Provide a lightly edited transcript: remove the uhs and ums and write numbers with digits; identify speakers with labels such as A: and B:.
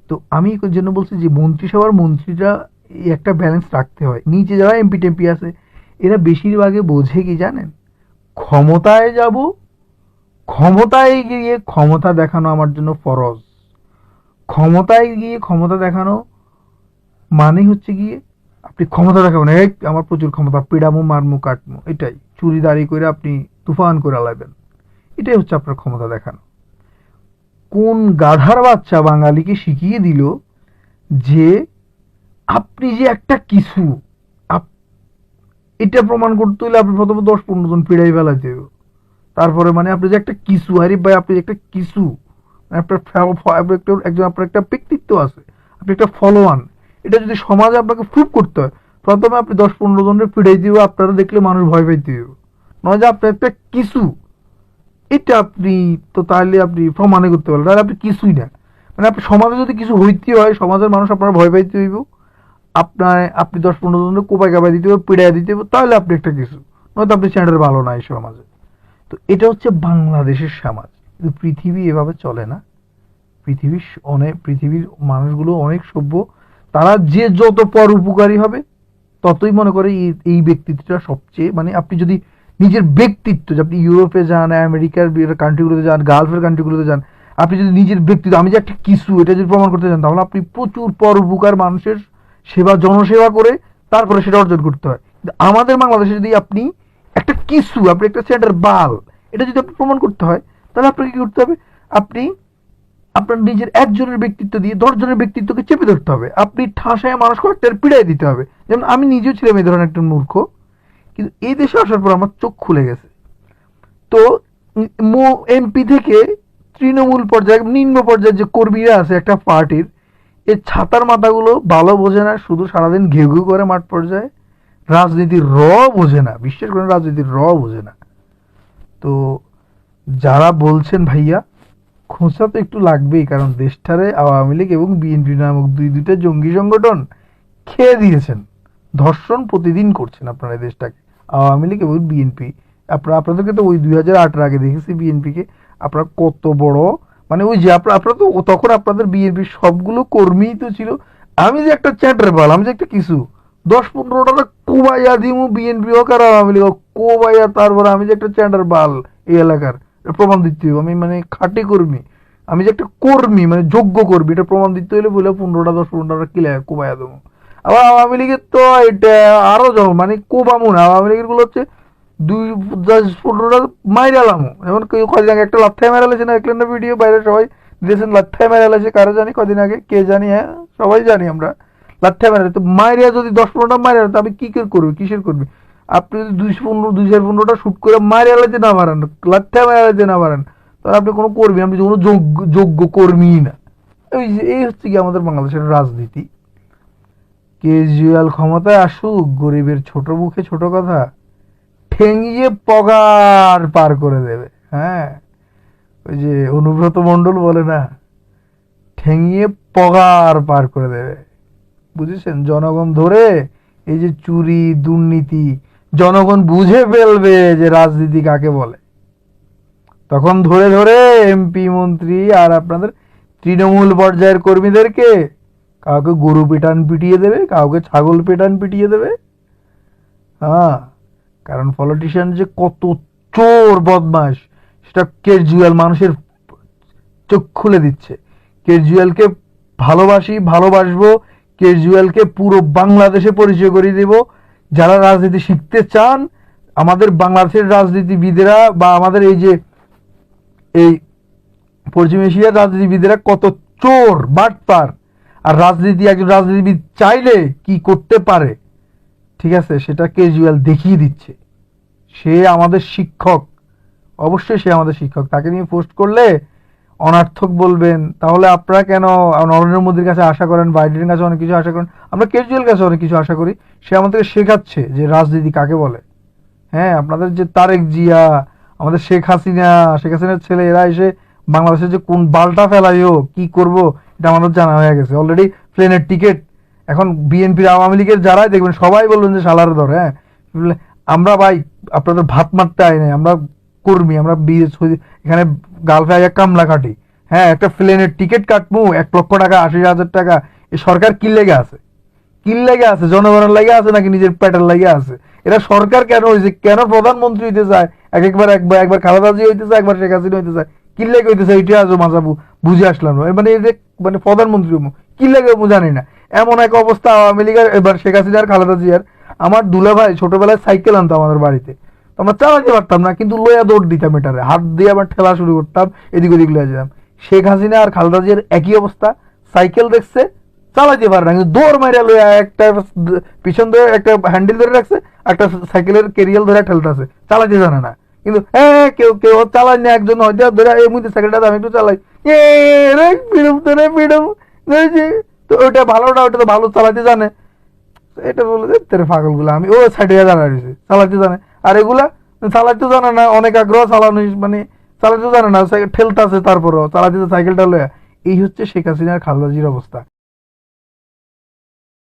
A: তো আমি এই জন্য বলছি যে মন্ত্রিসভার মন্ত্রীরা এই একটা ব্যালেন্স রাখতে হয়। নিচে যারা এমপি টেমপি আছে এরা বেশিরভাগে বোঝে কি জানেন, ক্ষমতায় যাব, ক্ষমতায় গিয়ে ক্ষমতা দেখানো আমার জন্য ফরজ। ক্ষমতায় গিয়ে ক্ষমতা দেখানো মানে হচ্ছে গিয়ে আপনি ক্ষমতা দেখাবেন, এই আমার প্রচুর ক্ষমতা, পিডামো মারমু কাটমু, এটাই চুরি দাঁড়ি করে আপনি তুফান করে লাইবেন, এটাই হচ্ছে আপনার ক্ষমতা দেখানো। কোন গাধার বাচ্চা বাঙালিকে শিখিয়ে দিল যে আপনি যে একটা কিছু, এটা প্রমাণ করতে হলে আপনি প্রথমে 10-15 জন পিড়াই ফেলাইতে হবে। তারপরে মানে আপনি যে একটা কিছু, আরে ভাই আপনি একটা কিছু, আপনার একজন আপনার একটা ব্যক্তিত্ব আছে, আপনি একটা ফলোয়ান, এটা যদি সমাজে আপনাকে প্রুভ করতে হয় প্রথমে আপনি 10-15 জনের পিড়াই দিবে, আপনারা দেখলে মানুষ ভয় পাইতে হবে। নয় যে আপনি একটা কিছু, এটা আপনি তো তাহলে আপনি প্রমাণে করতে পারলেন, তাহলে আপনি কিছুই না। মানে আপনি সমাজে যদি কিছু হইতে হয় সমাজের মানুষ আপনার ভয় পাইতে হইব, আপনার আপনি 10-15 জনের কোপায় কাপায় দিতে হবে, পিড়াই দিতে হবে, তাহলে আপনি একটা কিছু, নয়তো আপনি চ্যান্ডেল ভালো না এই সমাজে। তো এটা হচ্ছে বাংলাদেশের সমাজ, কিন্তু পৃথিবী এভাবে চলে না। পৃথিবীর মানুষগুলো অনেক সভ্য, তারা যে যত পর উপকারী হবে ততই মনে করে এই ব্যক্তিত্বটা সবচেয়ে, মানে আপনি যদি নিজের ব্যক্তিত্ব, যে আপনি ইউরোপে যান, আমেরিকার কান্ট্রিগুলোতে যান, গালফের কান্ট্রিগুলোতে যান, আপনি যদি নিজের ব্যক্তিত্ব আমি যে একটা কিছু এটা যদি প্রমাণ করতে চান, তাহলে আপনি প্রচুর পর উপকার, মানুষের সেবা, জনসেবা করে তারপরে সেটা অর্জন করতে হয়। কিন্তু আমাদের বাংলাদেশে যদি আপনি একটা কিছু, আপনি একটা সেন্টার বাল, এটা যদি আপনি প্রমাণ করতে হয়, তাহলে আপনাকে কি করতে হবে, আপনি আপনার নিজের একজনের ব্যক্তিত্ব দিয়ে 10 জনের ব্যক্তিত্বকে চেপে ধরতে হবে, আপনি ঠাসায় মানুষ কয়েকটার পিড়াই দিতে হবে। যেমন আমি নিজেও ছিলাম এই ধরনের একটা মূর্খ, কিন্তু এই দেশে আসার পর আমার চোখ খুলে গেছে। তো এমপি থেকে তৃণমূল পর্যায়ে, নিম্ন পর্যায়ে যে কর্মীরা আছে একটা পার্টির, এই ছাতার মাথাগুলো ভালো বোঝে না, শুধু সারাদিন ঘেউ ঘেউ করে মাঠ পর্যায়ে, রাজনীতির বোঝে না, বিশ্বাস করেন রাজনীতির বোঝে না। তো যারা বলছেন ভাইয়া, খোঁচা তো একটু লাগবেই, কারণ দেশটারে আওয়ামী লীগ এবং বিএনপি নামক দুইটা জঙ্গি সংগঠন খেয়ে দিয়েছেন, ধর্ষণ প্রতিদিন করছেন আপনারা দেশটাকে, আওয়ামী লীগ এবং বিএনপি। আপনাদেরকে তো ওই 2008-এর আগে দেখেছি বিএনপিকে, আপনারা কত বড়, মানে ওই যে আপনারা তো তখন আপনাদের বিএনপির সবগুলো কর্মীই তো ছিল, আমি যে একটা চ্যাটার বল, আমি যে একটা কিছু 10-15টা কোবাইয়া দিমু, বিএনপি হোক আর আওয়ামী লীগ হোক, কোবাইয়া তারপর আমি যে একটা চ্যাটার বাল এই এলাকার, প্রমাণ দিতে হবে আমি মানে খাঁটি কর্মী, আমি যে একটা কর্মী মানে যোগ্য কর্মী, এটা প্রমাণ দিতে হলে বলে 10-15টা কিলা কোবাইয়া দেবো। আবার আওয়ামী লীগের তো এটা আরো জন, মানে কোবামু না, আওয়ামী লীগের গুলো হচ্ছে 2-10-15টা মাইরালামু। যেমন কদিন আগে একটা লাথায় মারালেছে না, দেখলেন না ভিডিও, বাইরে সবাই দিয়েছেন লাথায় মারালেছে, কারো জানি কদিন আগে, কে জানি, হ্যাঁ সবাই জানি আমরা, লাথায় মারা। তো মাইরিয়া যদি 10-15টা মারা, তো আমি কি করবি, কিসের করবি? আপনি যদি 215-215টা শুট করে মারি আলাইতে না পারেন, লাথায় মারি আলাইতে না পারেন, তাহলে আপনি কোনো কর্মী, আপনি কোনো যোগ্য কর্মী না। এই হচ্ছে কি আমাদের বাংলাদেশের রাজনীতি। কেজরিওয়াল ক্ষমতায় আসুক, গরিবের ছোট মুখে ছোট কথা, ঠেঙিয়ে পগার পার করে দেবে। হ্যাঁ, ওই যে অনুব্রত মন্ডল বলে না, ঠেঙিয়ে পগার পার করে দেবে, বুঝেছেন? জনগণ ধরে এই যে চুরি দুর্নীতি, জনগণ বুঝে ফেলবে যে রাজনীতি কাকে বলে, তখন ধরে ধরে এমপি মন্ত্রী আর আপনাদের তৃণমূল পর্যায়ের কর্মীদেরকে কাউকে গরু পেটান পিটিয়ে দেবে, কাউকে ছাগল পেটান পিটিয়ে দেবে। হ্যাঁ, কারণ পলিটিশিয়ান যে কত চোর বদমাস সেটা কেজরিওয়াল মানুষের চোখ খুলে দিচ্ছে। কেজরিওয়ালকে ভালোবাসবো, কেজরিওয়ালকে পুরো বাংলাদেশে পরিচয় করিয়ে দেব। যারা রাজনীতি শিখতে চান, আমাদের বাংলাদেশের রাজনীতিবিদেরা বা আমাদের এই যে এই পশ্চিম এশিয়ার রাজনীতিবিদেরা কত চোর বাটপার, আর একজন রাজনীতিবিদ চাইলে কি করতে পারে, ঠিক আছে, সেটা কেজরিওয়াল দেখিয়ে দিচ্ছে। সে আমাদের শিক্ষক, অবশ্যই সে আমাদের শিক্ষক, তাকে নিয়ে পোস্ট করলে অনার্থক বলবেন, তাহলে আপনারা কেন নরেন্দ্র মোদীর কাছে আশা করেন, বাইডেনের কাছে অনেক কিছু আশা করেন, আমরা কেজরিওয়াল কাছে অনেক কিছু আশা করি। সে আমাদেরকে শেখাচ্ছে যে রাজনীতি কাকে বলে। হ্যাঁ, আপনাদের যে তারেক জিয়া, আমাদের শেখ হাসিনার ছেলে, এরা এসে বাংলাদেশে যে কোন বালটা ফেলাইও কি করব এটা আমাদের জানা হয়ে গেছে অলরেডি। প্লেনের টিকিট এখন বিএনপির আওয়ামী লীগের যারাই দেখবেন সবাই বলবেন যে শালার ধর। হ্যাঁ, আমরা ভাই আপনাদের ভাত মারতে আই নাই, আমরা কর্মী, আমরা এখানে গালফে আগে কামলা কাটি, হ্যাঁ, একটা প্লেনের টিকিট কাটবো 1,00,000 টাকা, 80,000 টাকা, এই সরকার কি লেগে আছে? কি লেগে আছে? জনগণের লাগে আছে নাকি নিজের পেটের লাগে আছে? এরা সরকার কেন হয়েছে? কেন প্রধানমন্ত্রী হইতে চায়? একবার একবার একবার খালেদা জিয়া হইতে চায়, একবার শেখ হাসিনা হইতে চায়। কি লেগে হইতে চায়? এটা আজও মাঝাবু বুঝে আসলাম না। মানে এই যে মানে প্রধানমন্ত্রী হবো, কি লেগে হবো জানি না। এমন এক অবস্থা আওয়ামী লীগের, এবার শেখ হাসিনা আর খালেদা জিয়ার। আমার দুলা ভাই ছোটবেলায় সাইকেল আনতো আমাদের বাড়িতে, তো আমরা চালাতে পারতাম না, কিন্তু লইয়া দৌড় দিতাম, এটারে হাত দিয়ে আবার ঠেলা শুরু করতাম, এদিক ওদিক লইয়া যেতাম। শেখ হাসিনা আর খালেদা জিয়ার একই অবস্থা, সাইকেল দেখছে, চালাতে পারে না, কিন্তু দৌড় মাইরা লইয়া একটা পিছন ধরে একটা হ্যান্ডেল ধরে রাখছে, একটা সাইকেলের কেরিয়াল ধরে ঠেলতেছে, চালাতে জানে না। কিন্তু হ্যাঁ, কেউ কেউ চালায় না, একজন হয়তো ধরে এই মুহূর্তে সাইকেলটা আমি একটু চালাই, এ রে পিডম তো রে পিডম, তো ওইটা ভালোটা, ওটা তো ভালো চালাতে জানে। এটা বলে যে তেরে পাগলগুলো, আমি ও সাইডে দাঁড়ায় রয়েছে, চালাতে জানে। আর এগুলা চালাতে জানে না, অনেক আগ্রহ চালানো, মানে চালাতে জানে না, ঠেলতে আছে, তারপরও চালাতে সাইকেলটা লয়া। এই হচ্ছে শেখ হাসিনার খালেদা জির অবস্থা।